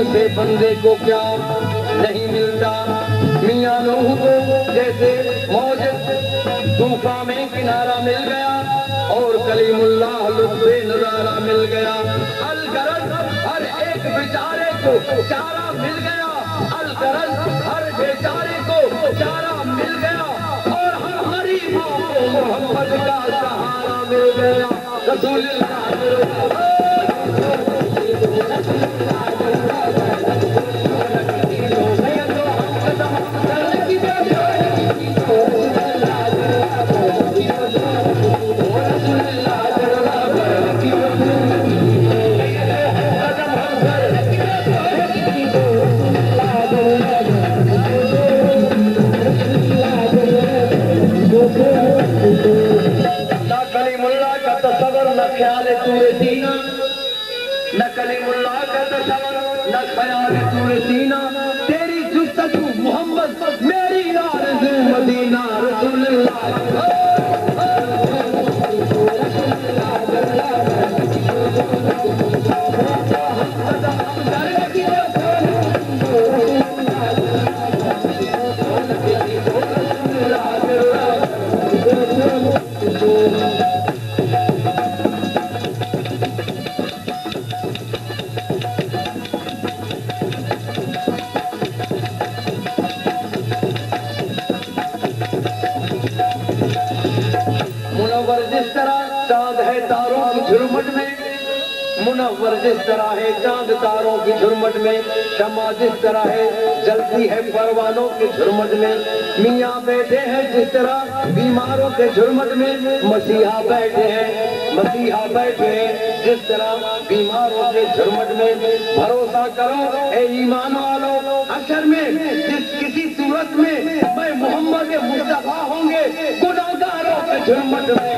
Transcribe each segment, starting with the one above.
से बंदे को क्या नहीं मिलता। मियां नूह को जैसे मौज तूफान में किनारा मिल गया और कलीमुल्लाह लुत्फ़े नज़ारा मिल गया। अलगरज हर एक बेचारे को चारा मिल गया, अलगरज हर बेचारे को चारा मिल गया और हर गरीबों को मोहम्मद का सहारा मिल गया। रसूलुल्लाह सीना तेरी जुस्तजू मोहम्मद मेरी आरज़ू मदीना। रसूलुल्लाह मुनव्वर जिस तरह है चांद तारों की झुरमुट में, शमा जिस तरह है जलती है परवानों की झुरमुट में। मियाँ बैठे हैं जिस तरह बीमारों के झुरमुट में, मसीहा बैठे हैं जिस तरह बीमारों के झुरमुट में। भरोसा करो ए ईमान वालों, अशर में जिस किसी सूरत में मैं मोहम्मद के मुस्तफा होंगे गुनाहगारों के झुरमुट में।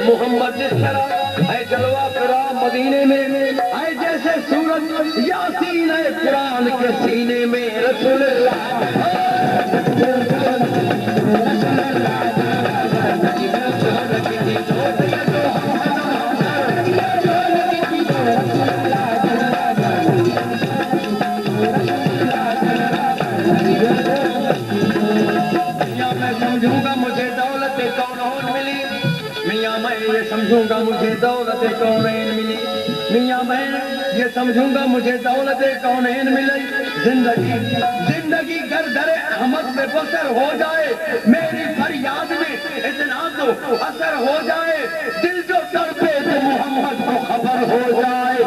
मोहम्मद जिस तरह है जलवा फिरा मदीने में, है जैसे सूरज यासीन है कुरान के सीने में। रसूलुल्लाह मियाँ मैं समझूंगा मुझे दौलत कौन मिली, मियाँ मैं ये समझूंगा मुझे दौलत कौनैन मिली, मियाँ मैं ये समझूंगा मुझे दौलत कौनैन मिली। जिंदगी जिंदगी घर दरे अहमद में बसर हो जाए, मेरी फरियाद में इतना तो असर हो जाए, दिल जो तड़पे तो मोहम्मद को खबर हो जाए।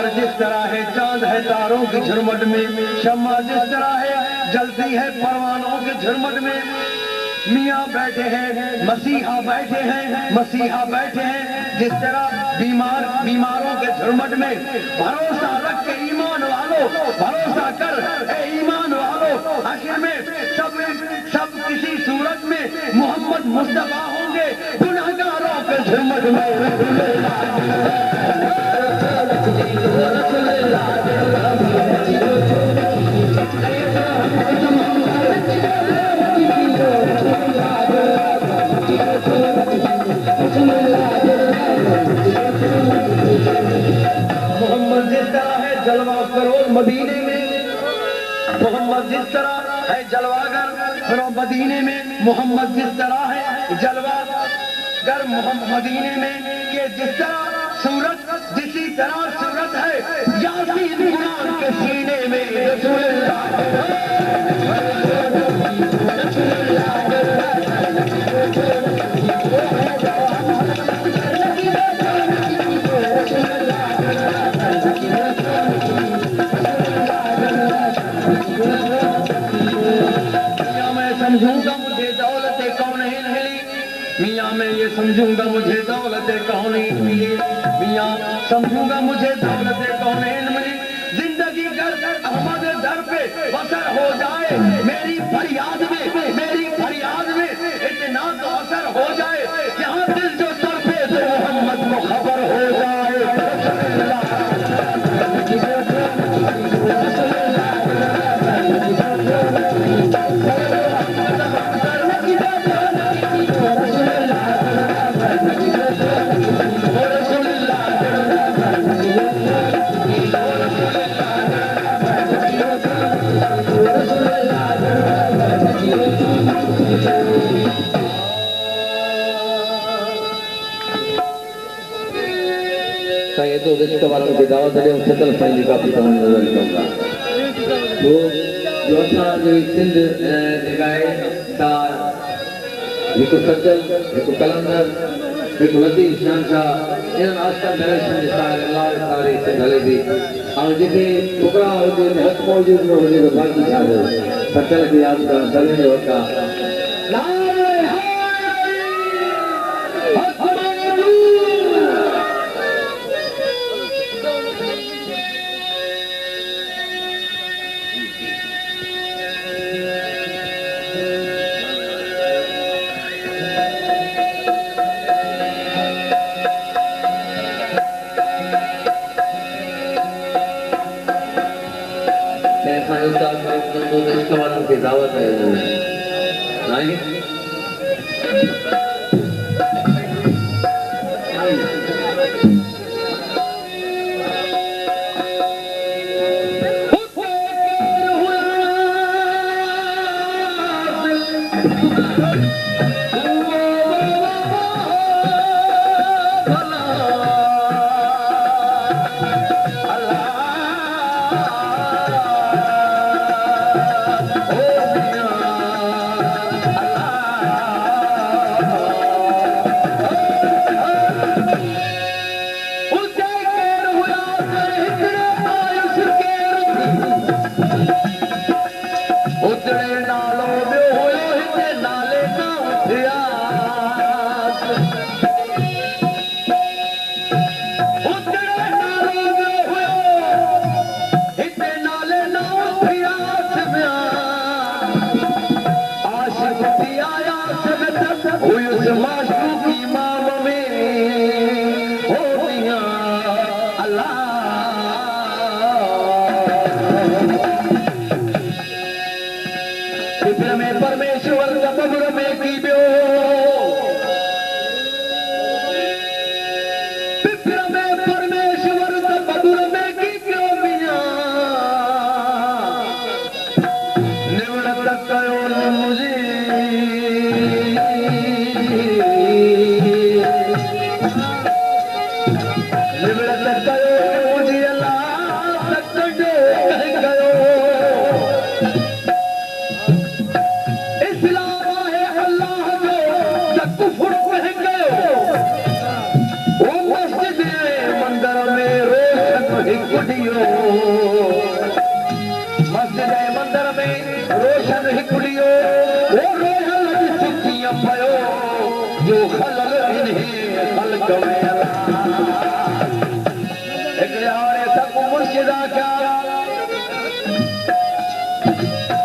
जिस तरह है चांद है तारों की झुरमुट में, शम्मा जिस तरह है जलती है परवानों के झुरमुट में, मियाँ बैठे हैं मसीहा बैठे हैं, मसीहा बैठे हैं जिस तरह बीमारों के झुरमुट में। भरोसा रख के ईमान वालों, भरोसा कर ए ईमान वालों, आखिर में सब किसी सूरत में मोहम्मद मुस्तफा होंगे गुनहगारों के झुरमुट में। मोहम्मद जिस तरह है जलवा करो मदीने में, मोहम्मद जिस तरह है जलवागर करो मदीने में, मोहम्मद जिस तरह है जलवागर मदीने में, के जिस तरह सूरत जिसी तरह सूरत है यासीन कुरान के सीने में। समझूंगा मुझे दौलत कौनैन मिली, मियाँ मैं ये समझूंगा मुझे दौलत कौनैन मिली, मियाँ समझूंगा मुझे दौलत कौनैन मिली। जिंदगी घर अहमद दर पे बसर हो जाए, मेरी फरियाद में इतना तो असर हो जाए, यहाँ दिल जो तड़पे तो मोहम्मद को खबर हो जाए। ये तो रिश्ते वालों की दावत है, सतल फैली काफी समझ नजर निकलता तो जो असां जो सिंध जगाए तार हिकु सतल हिकु कलंदर हिकु लतीफ़ शहंशाह इन्हनि आस्था जनरेशन जे सारे अलाह सारे सिंध हले थी। ऐं जिते टुकड़ा हुजे हथ मौजूद न हुजे त बाक़ी छा सतल खे यादि करणु सभिनी जो हक़ आहे। की दावत है नहीं हुई उस माशूकी माम में हो दिया अल्लाह फिक्र में परमेश्वर का कब्र में की बियो फिक्र में परमेश्वर का कब्र में की बियो मिया निवड़त कयो मुझे मस्जिद मंदिर में रोशन हिकुड़ियो वो रोशन सिद्धियां पयो जो खलल इन्हें खल्क में एक यार तक मुर्शिदा क्या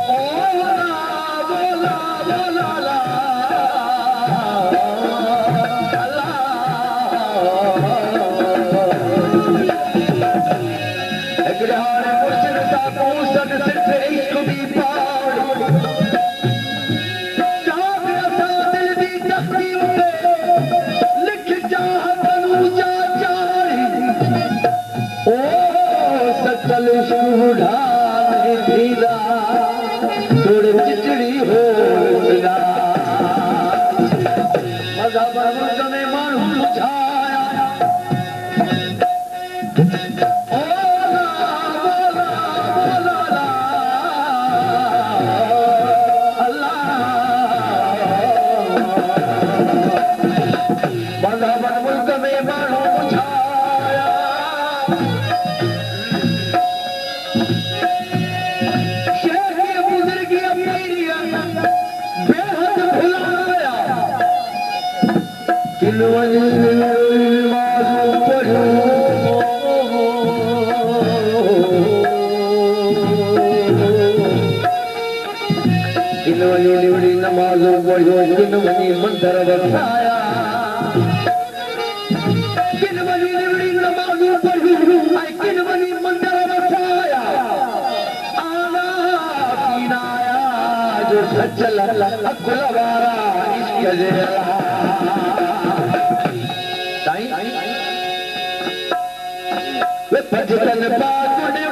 बोला बोला ला चिचड़ी हो मज़हब में माण्हू छाया मज़हब मुल्क में माण्हू छाया नमाज़ों पढ़ो किन वञी मंदर वसाया किन वञी नमाज़ों पढ़ो किन वञी मंदर वसाया आला कीनाया जो सचल अकुल वारा इश्क जे वे भजतन पाक ने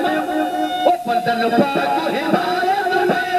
ओ पंतन पाक हिमायत में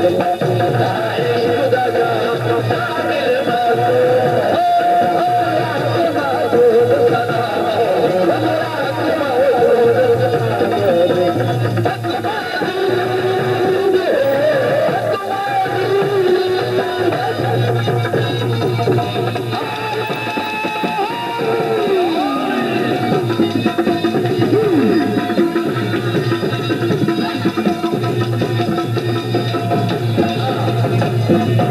Let's go. Hey,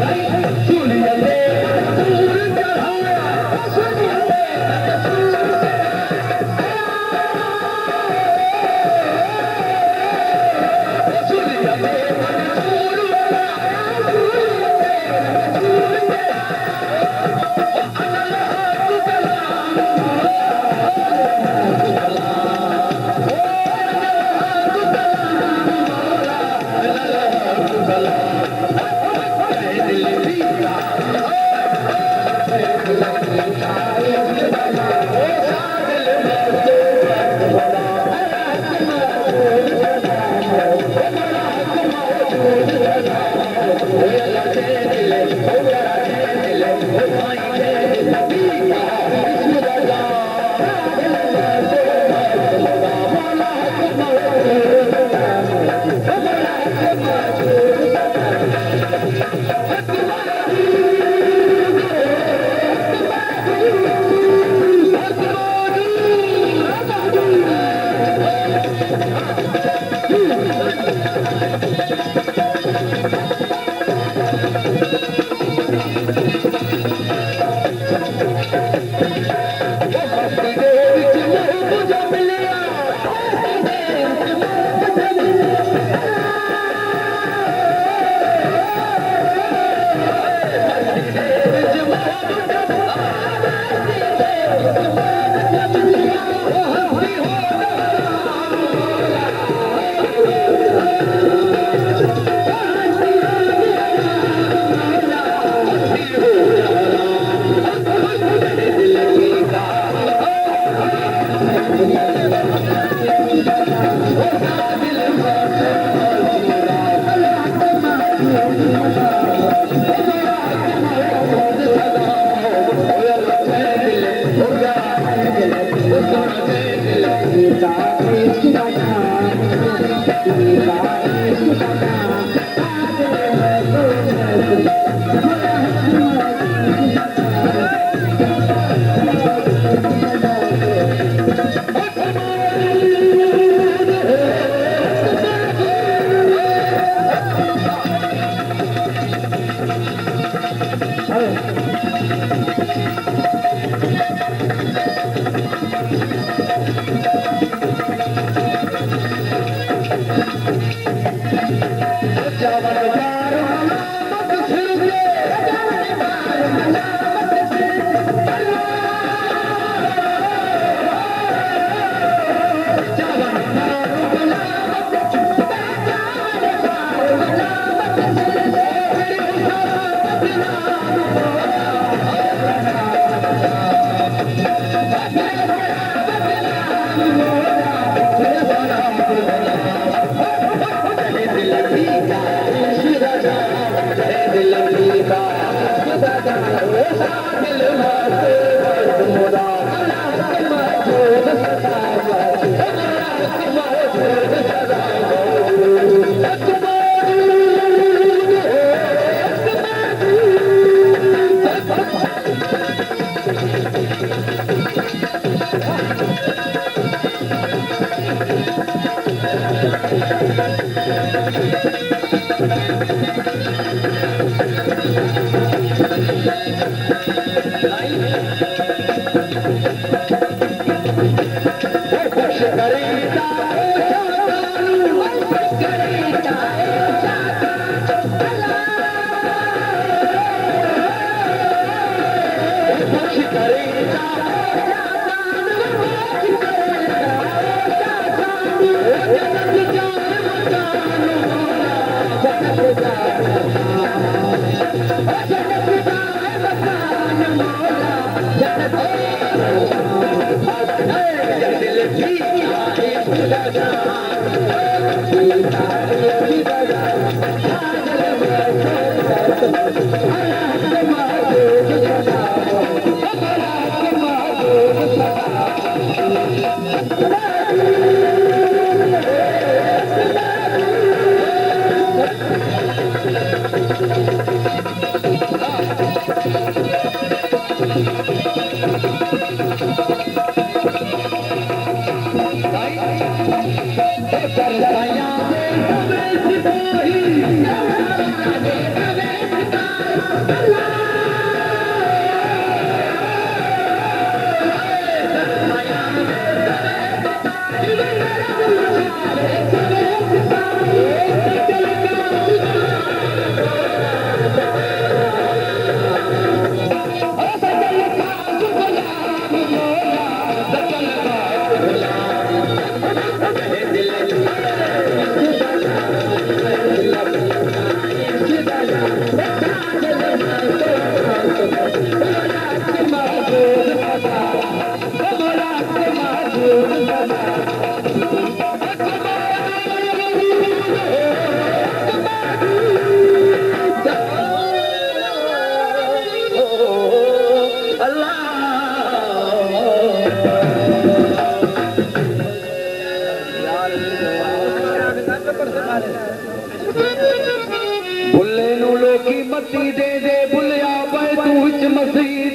की मती दे दे भुलिया पे तू विच मसीह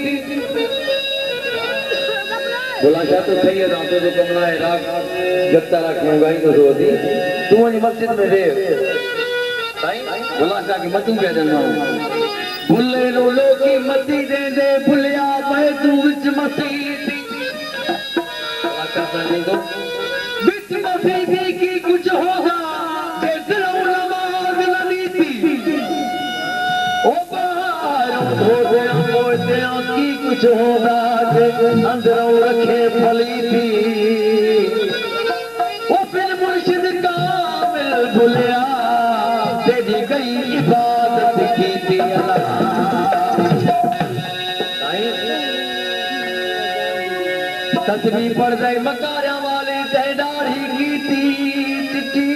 बोला शाह तो सही है दांतों जो कमला है राग जगता रखूंगा ही तो रोती तू वही मस्जिद में दे बोला शाह की मतू कह देना भुले लोलो की मती दे दे भुलिया पे तू विच मसीह बोला शाह नहीं तो विच मसीह की कुछ होगा की कुछ होगा अंदरों रखे फली थी वो फिर मुर्शिद कामिल भुलिया तेरी गई इबादत की थी तस्वीर पड़ गई मकारा वाले दाढ़ी की थी चिट्ठी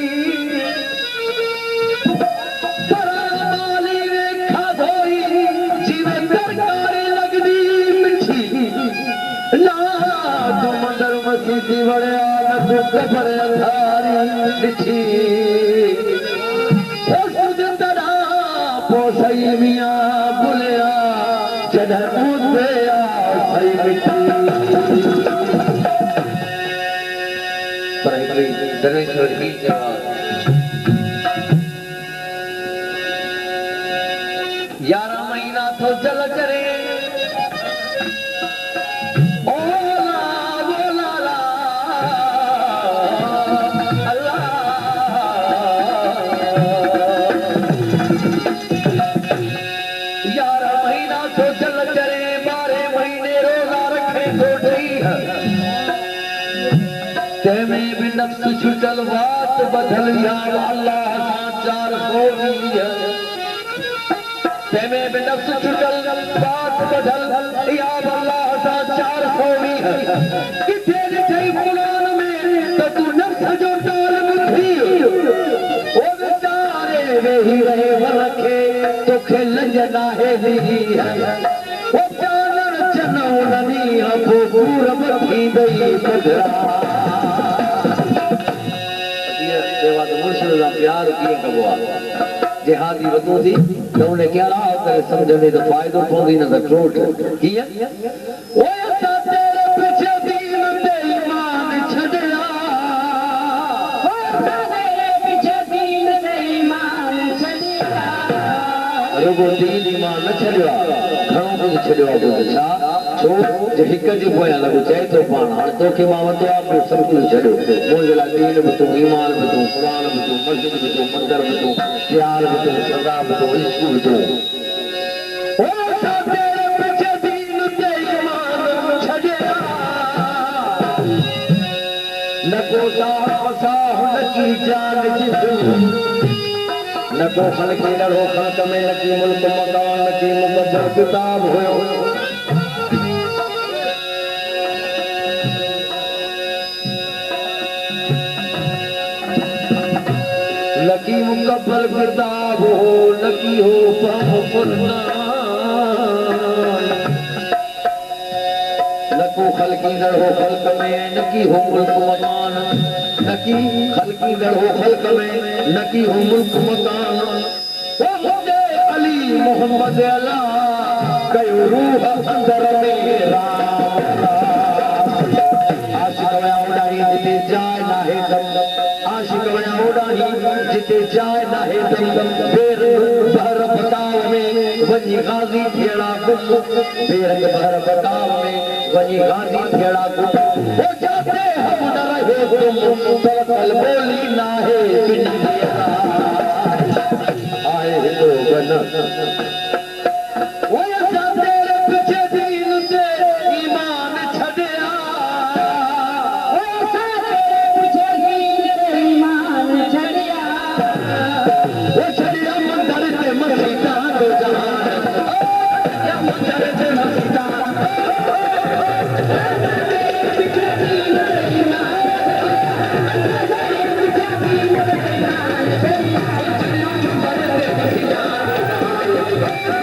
मसीदी बड़िया पर लिखी सही मियां भुलिया जॾहिं सही मिठी पर हिकिड़ी धनेश्वर की जवाब 11 महीना तो चल करे नफ्स छुटल बात बदल यार अल्लाह चार होगी तेमें भी नफ्स छुटल बात बदल यार अल्लाह चार होगी किथे लिखई कुरान में तो तू नफ्स जो डाल मुठी ओ बेचारे वेही रहे वरखे तो खेलन जनाहे दी ओ चानन चनो ननी अबो पूरब की दई बदरा प्यार किए कबो जिहादी वतू थी तो उन्हें क्या रहा करे समझने तो फायदो पौंदी न तो चोट किया ओ असा तेरे पीछे दीन ते ईमान छड़या ओ असा तेरे पीछे दीन ते ईमान छड़या रुगो दीन ईमान न छड़या घणो कुछ छड़या बुझा छो जे हिक जी पोया लगो चाहे तो पाण हां तोखे मां वतो आप सब कुछ छड़ो मुंहिंजे लाइ दीन भी तू ईमान भी तू कुरान भी तू मस्जिद भी तू मंदिर भी तू प्यार भी तू सदा भी तू इश्क भी तू ओ असा तेरे पीछे दीन ते ईमान छड़या न को फसा हुन की जान जिसम न को खलक ॾाढो खलक में न की मुल्क मकान न की मुक़द्दर किताब हुयो लकी मुकब्बल किताब हो लकी हो लको खलकी दड़ हो खल्क में नकी हो मुल्क मकान नकी खलकी दड़ हो खल्क में नकी हो मुल्क मकान ओ मुझे अली मोहम्मद अला कयो रूह अंदर में राम आशिक वया उड़ाई जिते जाए ना है दम आशिक वया उड़ाई जिते जाए ना है दम फिर बहर बताव में वनी गाजी थियड़ा गुम फिर बहर बताव में वनी गाजी थियड़ा गुम हो जाते हम न रहे तुम कल बोली ना है बिन आए तो बन वो जाते पीछे दीन से ईमान छड़या वो जाते पीछे दीन से ईमान छड़या वो छड़या मंदिर से मसीता दो जहान या मंदिर से मसीता Hey!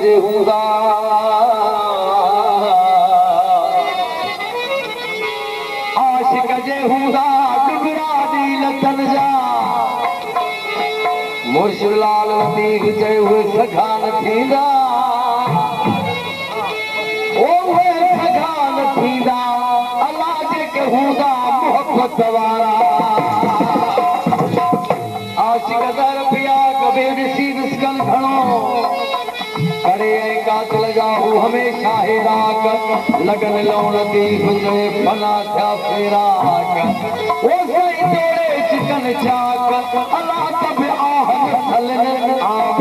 जे हूंदा आशिक जे हूंदा डुबरा दी लतन जा मुर्शिद लाल लतीफ चए उहे सखा न थींदा उहे सखा न थींदा अल्लाह जेके हूंदा मोहब्बत वारा आशिक दर पिया कभी ॾिसी ॾिसकन खणो करे ऐं कातिल जा हू हमेशा हेराक लगन लौण लतीफ चए फना थिया फेराक ओ साईं तोड़े चिकन चाक अल्लाह तब आहन थलन आब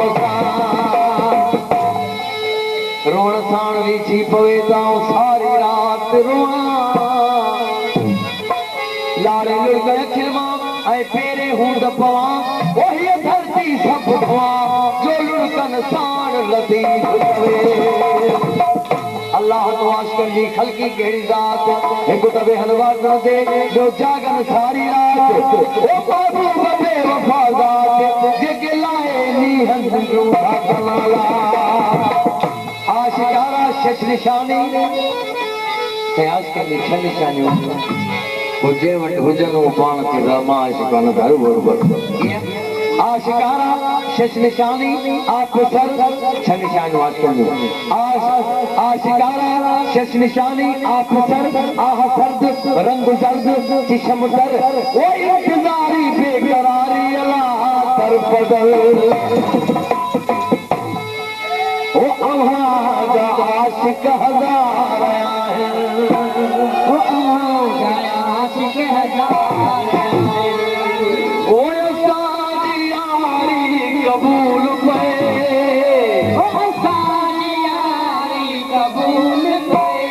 रोण साण वीची पवे तां सारी रात रोणा लाड़े लुड़क खिलवा ऐं पेरे हूंद पवा ओही धरती सब धुआ जो लुड़कन साण लतीफ पवे अल्लाह तो आशिकन जी खलकी कहिड़ी ज़ात हिकु दफ़े हलवा न दे जो जागन सारी रात ओ बाबू बे वफादार जेके लाए नीहन रूठा कमाला आशिकारा शश निशानी ते आशिकन जी छह निशानियूं हुजे वटि हुजनि उहो पाण खे मां आशिकाना घर बरोबर आशिकारा शश निशानी आप सर छह निशानियूं आशिकन जूं आशिकारा शश निशानी आप सर आह सर्द रंग जर्द चिशम दर वो इंतजारी बेकरारी अल्लाह दर बदल ओ अवहाजा आशिक हजार आहिनि ओ अवहाजा आशिक हजार ओ असांजी यारी कबूल पए ओ असांजी यारी कबूल पए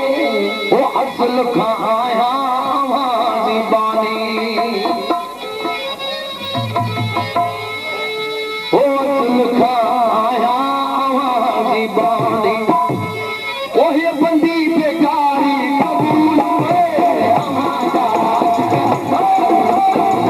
ओ असल खां आया आवाज़ी बानी ओ असल खां आया आवाज़ी बानी ओही बंदी बेकारी कबूल पए हमारा कबूल पए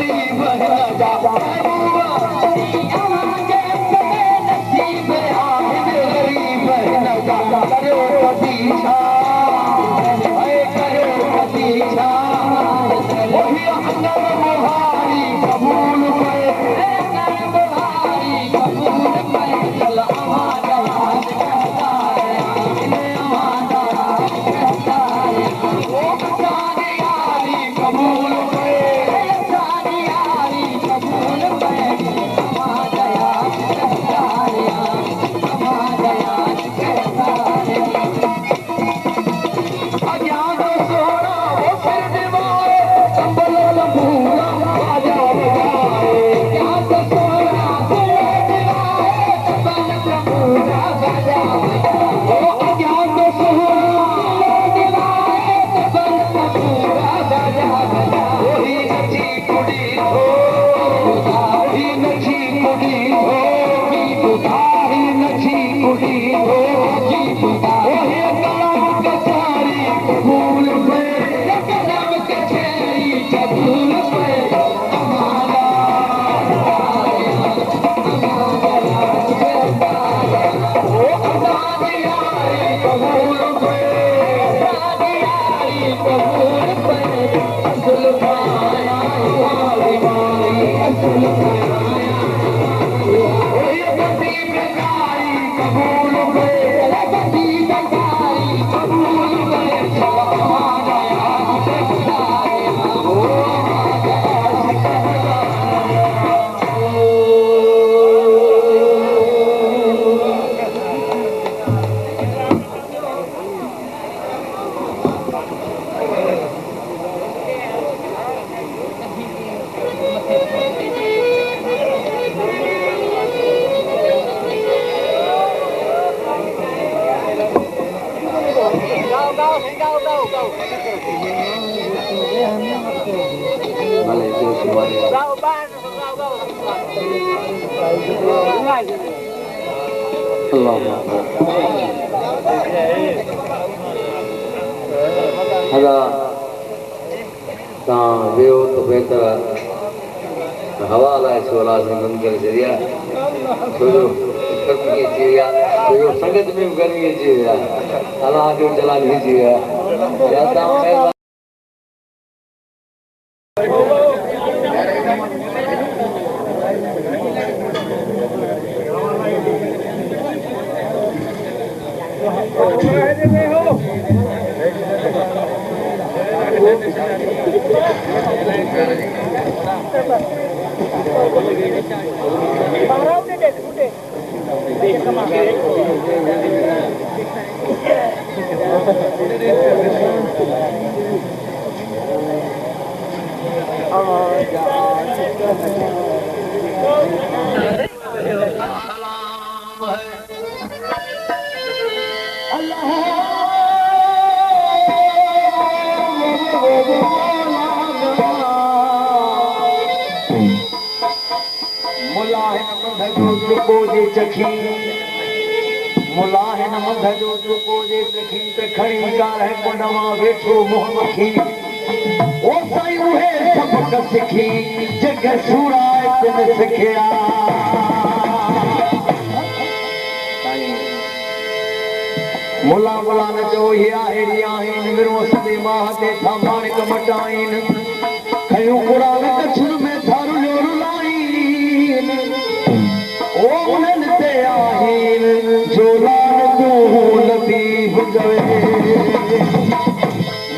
गरीब है नजा नसीब आहे गरीब है नजा करो पीछा करो पीछा वही अंदर मुहारी कबूल करे मुहारी कबूल करे चल हवा लाए सोला से मुमकिन जरिया तो गर्मी चाहिए तो संगत में गर्मी चाहिए अल्लाह के चला नहीं चाहिए या मुलाहिन मध जो चुको जे चखी ते खणी कार है कोडवा वेठो मोह मखी ओ साईं उहे सबक सिखी जग सूराए तिन सिखिया मुला मुला न जो हिया एड़ी आहिन मिरो सदे माह ते था माणिक मटाइन खयूं कुरान कछुर में थारू लोर लाइन ओ उन्हनि ते आहिन जो लान तू लतीफ जवे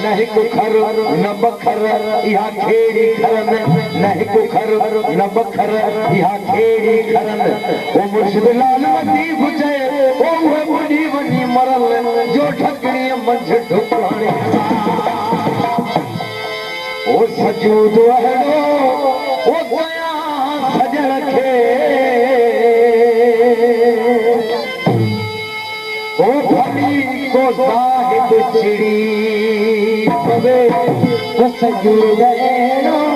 न हिकु खर न बखर इहा खेड़ी खरन न हिकु खर न बखर इहा खेड़ी खरन ओ मुर्शिद लाल लतीफ चए ओ उहे बुढ़ी वञी मरल जो ठकड़ीअ मंझि ढुकाणे ओ सजूद अहिड़ो ओ गोया सजण खे ओ भली को साहिब चिड़ी पवे सजूद अहिड़ो